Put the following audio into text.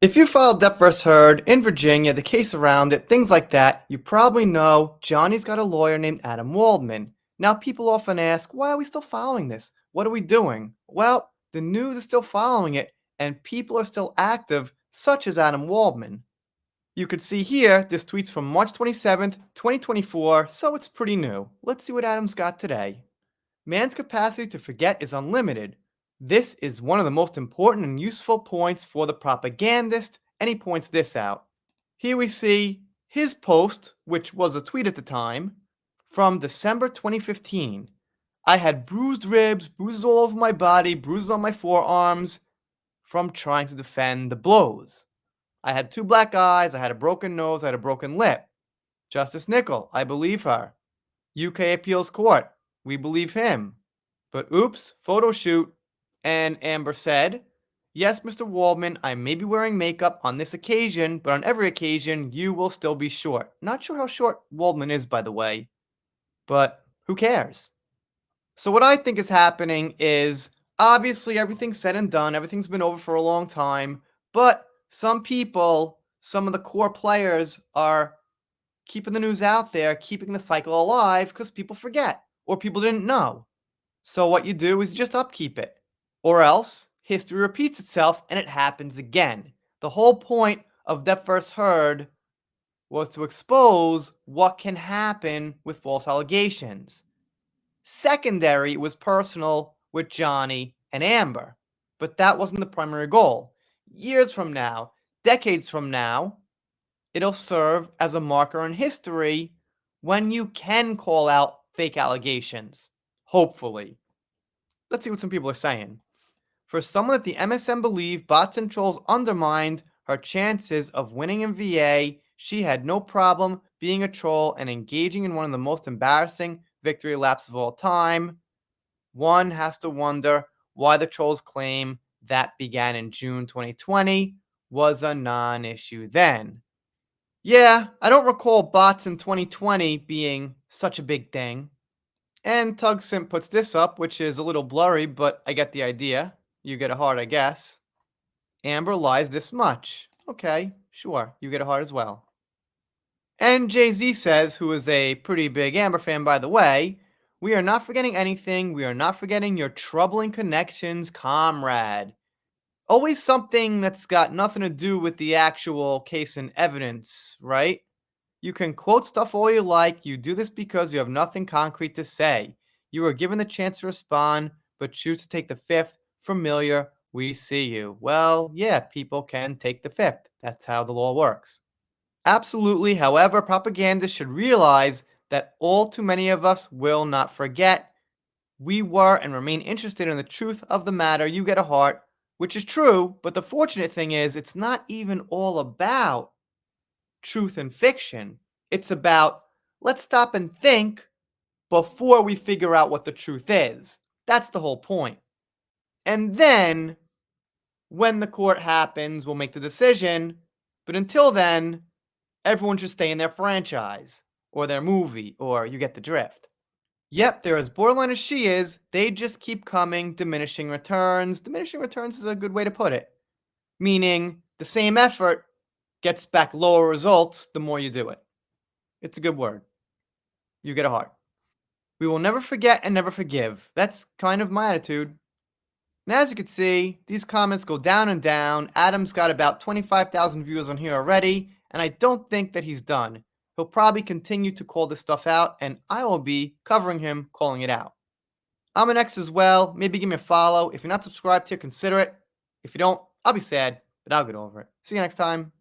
If you filed Depp vs. Heard in Virginia, the case around it, things like that, you probably know Johnny's got a lawyer named Adam Waldman. Now, people often ask, why are we still following this? What are we doing? Well, the news is still following it, and people are still active, such as Adam Waldman. You could see here, this tweet's from March 27th, 2024, so it's pretty new. Let's see what Adam's got today. Man's capacity to forget is unlimited. This is one of the most important and useful points for the propagandist, and he points this out. Here we see his post, which was a tweet at the time, from December 2015. I had bruised ribs, bruises all over my body, bruises on my forearms from trying to defend the blows. I had 2 black eyes, I had a broken nose, I had a broken lip. Justice Nicol, I believe her. UK Appeals Court, we believe him. But oops, photo shoot. And Amber said, yes, Mr. Waldman, I may be wearing makeup on this occasion, but on every occasion, you will still be short. Not sure how short Waldman is, by the way, but who cares? So what I think is happening is, obviously everything's said and done, everything's been over for a long time, but some people, some of the core players are keeping the news out there, keeping the cycle alive because people forget or people didn't know. So what you do is just upkeep it. Or else history repeats itself and it happens again. The whole point of Depp vs. Heard was to expose what can happen with false allegations. Secondary was personal with Johnny and Amber, but that wasn't the primary goal. Years from now, decades from now, it'll serve as a marker in history when you can call out fake allegations. Hopefully. Let's see what some people are saying. For someone that the MSM believe bots and trolls undermined her chances of winning in VA, she had no problem being a troll and engaging in one of the most embarrassing victory laps of all time. One has to wonder why the trolls claim that began in June 2020 was a non-issue then. Yeah, I don't recall bots in 2020 being such a big thing. And TugSimp puts this up, which is a little blurry, but I get the idea. You get a heart, I guess. Amber lies this much. Okay, sure, you get a heart as well. And JayZ says, who is a pretty big Amber fan, by the way, we are not forgetting anything. We are not forgetting your troubling connections, comrade. Always something that's got nothing to do with the actual case and evidence, right? You can quote stuff all you like. You do this because you have nothing concrete to say. You are given the chance to respond, but choose to take the fifth. Familiar, we see you. Well, yeah, people can take the fifth. That's how the law works. Absolutely. However, propagandists should realize that all too many of us will not forget. We were and remain interested in the truth of the matter. You get a heart, which is true, but the fortunate thing is it's not even all about truth and fiction. It's about let's stop and think before we figure out what the truth is. That's the whole point. And then, when the court happens, we'll make the decision. But until then, everyone should stay in their franchise or their movie, or you get the drift. Yep, they're as borderline as she is. They just keep coming, diminishing returns. Diminishing returns is a good way to put it. Meaning, the same effort gets back lower results the more you do it. It's a good word. You get a heart. We will never forget and never forgive. That's kind of my attitude. And as you can see, these comments go down and down. Adam's got about 25,000 views on here already, and I don't think that he's done. He'll probably continue to call this stuff out, and I will be covering him calling it out. I'm an X as well. Maybe give me a follow. If you're not subscribed here, consider it. If you don't, I'll be sad, but I'll get over it. See you next time.